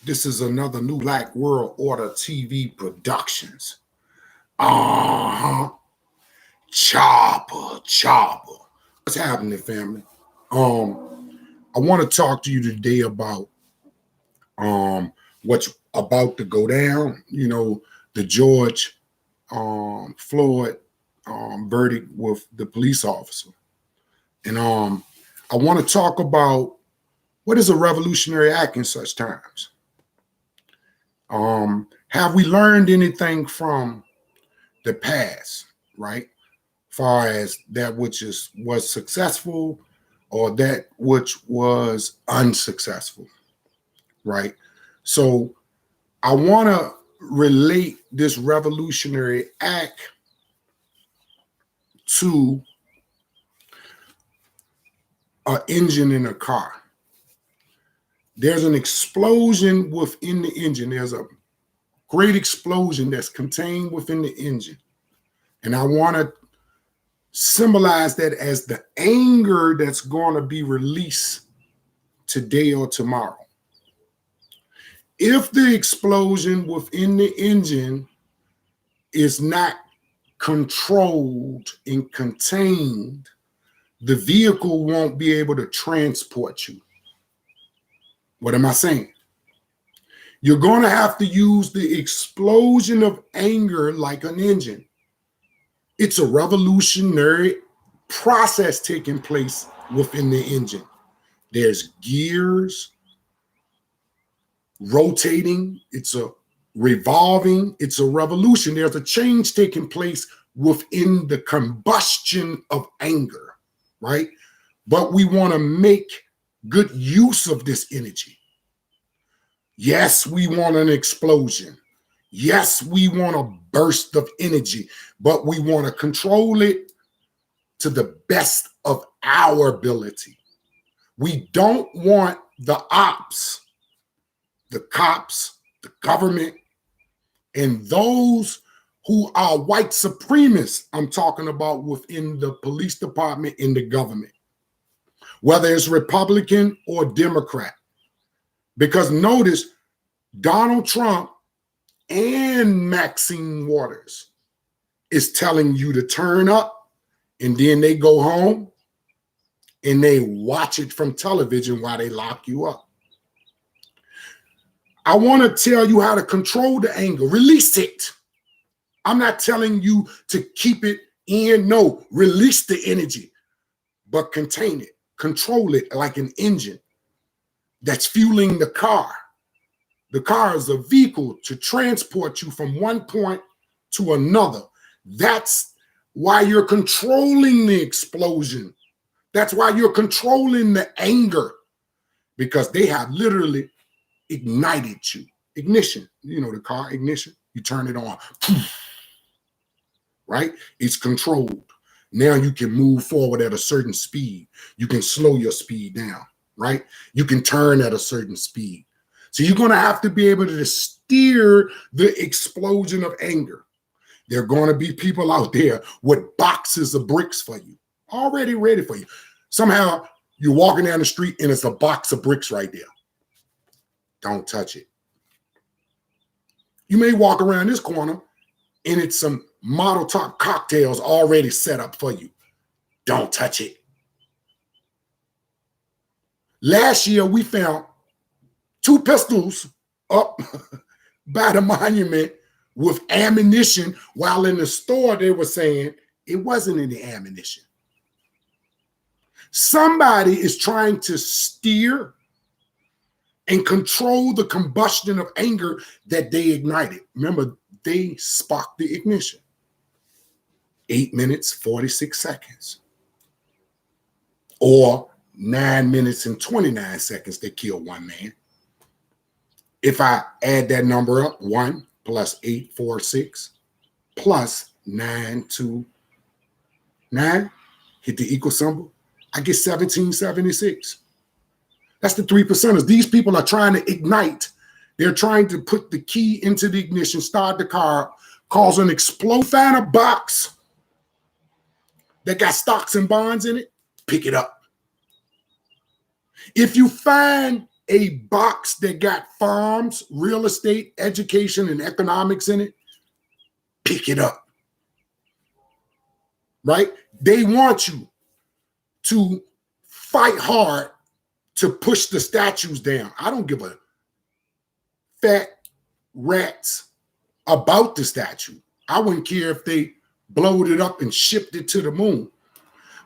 This is another New Black World Order TV Productions. Uh-huh. Chopper. What's happening, family? I want to talk to you today about what's about to go down. You know, the George Floyd verdict with the police officer. And I want to talk about what is a revolutionary act in such times. Have we learned anything from the past, right? Far as that which was successful or that which was unsuccessful, right? So I want to relate this revolutionary act to an engine in a car. There's an explosion within the engine. There's a great explosion that's contained within the engine. And I want to symbolize that as the anger that's going to be released today or tomorrow. If the explosion within the engine is not controlled and contained, the vehicle won't be able to transport you. What am I saying? You're going to have to use the explosion of anger like an engine. It's a revolutionary process taking place within the engine. There's gears rotating. It's a revolving. It's a revolution. There's a change taking place within the combustion of anger, right? But we want to make good use of this energy. Yes, we want an explosion. Yes, we want a burst of energy, but we want to control it to the best of our ability. We don't want the ops, the cops, the government, and those who are white supremacists, I'm talking about within the police department in the government, whether it's Republican or Democrat. Because notice, Donald Trump and Maxine Waters is telling you to turn up, and then they go home and they watch it from television while they lock you up. I want to tell you how to control the anger. Release it. I'm not telling you to keep it in. No, release the energy, but contain it. Control it like an engine that's fueling the car. The car is a vehicle to transport you from one point to another. That's why you're controlling the explosion. That's why you're controlling the anger, because they have literally ignited you. Ignition, you know, the car ignition, you turn it on, right? It's controlled. Now you can move forward at a certain speed. You can slow your speed down, right? You can turn at a certain speed. So you're going to have to be able to steer the explosion of anger. There are going to be people out there with boxes of bricks for you, already ready for you. Somehow you're walking down the street and it's a box of bricks right there. Don't touch it. You may walk around this corner and it's some model top cocktails already set up for you. Don't touch it. Last year, we found 2 pistols up by the monument with ammunition, while in the store they were saying it wasn't any ammunition. Somebody is trying to steer and control the combustion of anger that they ignited. Remember, they sparked the ignition. 8 minutes, 46 seconds. Or 9 minutes and 29 seconds, they killed one man. If I add that number up, 1 plus 8, 4, 6, plus 9, 2, 9, hit the equal symbol, I get 1776. That's the 3%ers. These people are trying to ignite. They're trying to put the key into the ignition, start the car, cause an explosion. Find a box that got stocks and bonds in it, pick it up. If you find a box that got farms, real estate, education, and economics in it, pick it up. Right? They want you to fight hard to push the statues down. I don't give a fat rat's about the statue. I wouldn't care if they blowed it up and shipped it to the moon.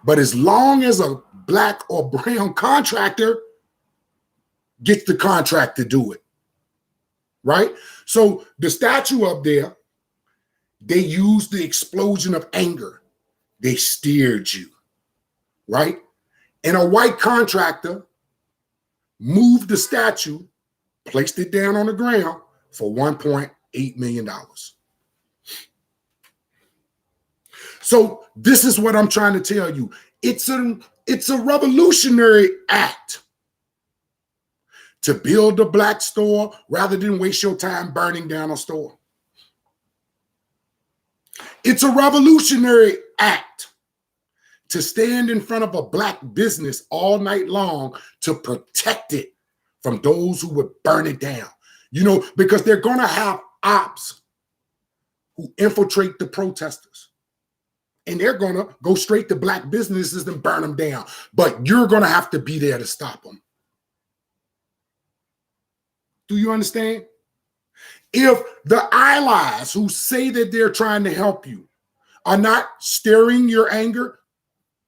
But as long as a black or brown contractor gets the contract to do it, right? So the statue up there, they used the explosion of anger. They steered you, right? And a white contractor moved the statue, placed it down on the ground for $1.8 million. So this is what I'm trying to tell you. It's a revolutionary act to build a black store rather than waste your time burning down a store. It's a revolutionary act to stand in front of a black business all night long to protect it from those who would burn it down. You know, because they're going to have ops who infiltrate the protesters. And they're going to go straight to black businesses and burn them down. But you're going to have to be there to stop them. Do you understand? If the allies who say that they're trying to help you are not steering your anger,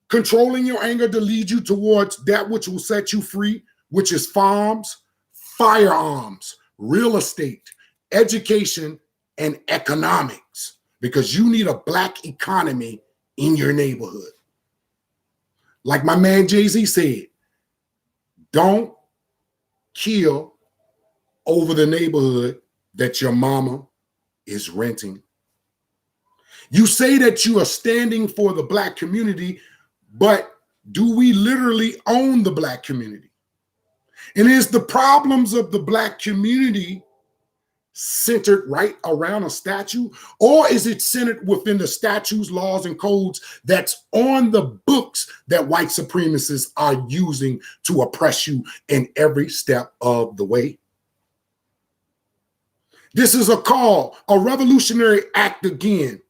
controlling your anger to lead you towards that which will set you free, which is farms, firearms, real estate, education, and economics, because you need a black economy in your neighborhood. Like my man Jay-Z said, don't kill over the neighborhood that your mama is renting. You say that you are standing for the black community, but do we literally own the black community? And is the problems of the black community centered right around a statue? Or is it centered within the statutes, laws, and codes that's on the books that white supremacists are using to oppress you in every step of the way? This is a call, a revolutionary act again.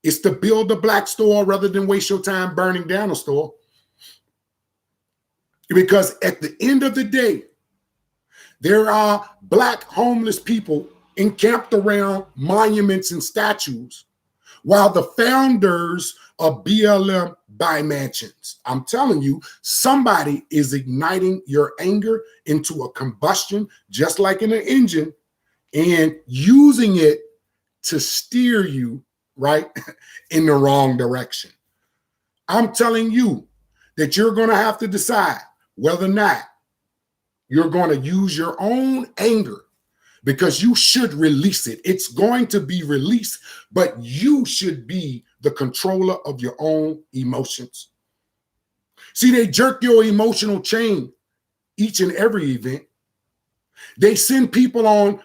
It's to build a black store rather than waste your time burning down a store. Because at the end of the day, there are black homeless people encamped around monuments and statues, while the founders of BLM buy mansions. I'm telling you, somebody is igniting your anger into a combustion, just like in an engine, and using it to steer you right in the wrong direction. I'm telling you that you're going to have to decide whether or not you're going to use your own anger, because you should release it. It's going to be released, but you should be the controller of your own emotions. See, they jerk your emotional chain each and every event. They send people on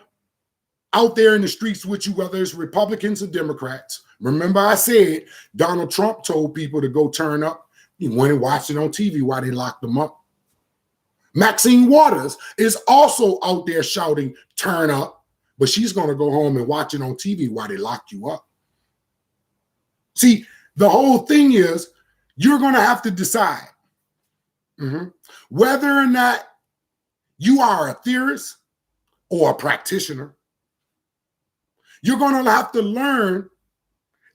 out there in the streets with you, whether it's Republicans or Democrats. Remember I said Donald Trump told people to go turn up. He went and watched it on TV while they locked them up. Maxine Waters is also out there shouting, turn up, but she's going to go home and watch it on TV while they lock you up. See, the whole thing is you're going to have to decide whether or not you are a theorist or a practitioner. You're going to have to learn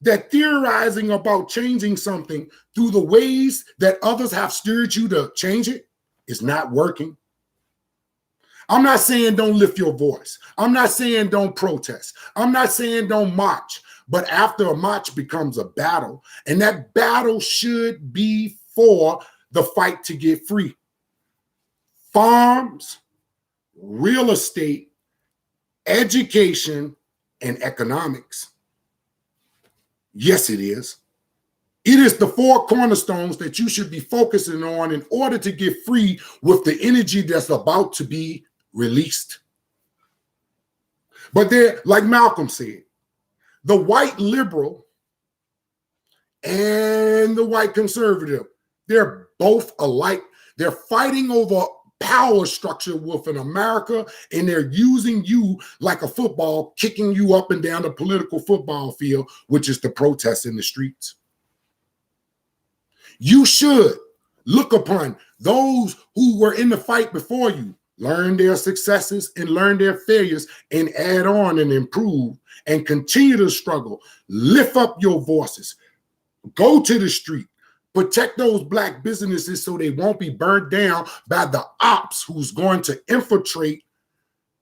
that theorizing about changing something through the ways that others have steered you to change it is not working. I'm not saying don't lift your voice. I'm not saying don't protest. I'm not saying don't march. But after a march becomes a battle, and that battle should be for the fight to get free. Farms, real estate, education, and economics. Yes, it is. It is the four cornerstones that you should be focusing on in order to get free with the energy that's about to be released. But they're, like Malcolm said, the white liberal and the white conservative, they're both alike. They're fighting over power structure within America, and they're using you like a football, kicking you up and down the political football field, which is the protests in the streets. You should look upon those who were in the fight before you, learn their successes and learn their failures, and add on and improve and continue to struggle. Lift up your voices. Go to the street. Protect those Black businesses so they won't be burnt down by the ops who's going to infiltrate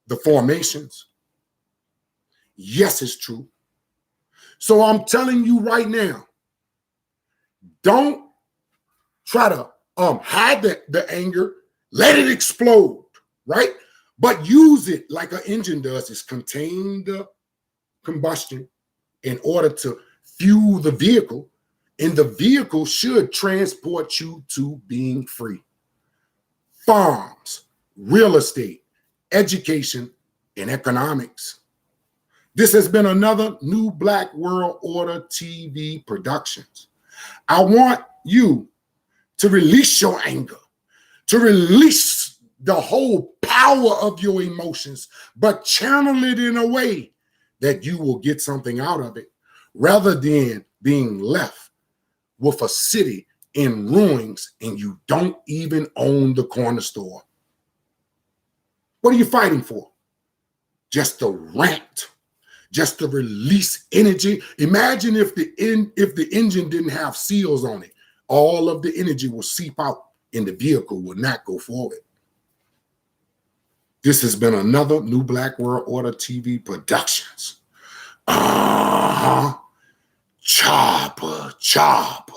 the formations. Yes, it's true. So I'm telling you right now, don't try to hide the anger. Let it explode, right? But use it like an engine does, is contain the combustion in order to fuel the vehicle. And the vehicle should transport you to being free. Farms, real estate, education, and economics. This has been another New Black World Order TV Productions. I want you to release your anger, to release the whole power of your emotions, but channel it in a way that you will get something out of it, rather than being left with a city in ruins and you don't even own the corner store. What are you fighting for? Just to rant, just to release energy. Imagine if the engine didn't have seals on it, all of the energy will seep out and the vehicle will not go forward. This has been another New Black World Order TV Productions. Chopper, chopper.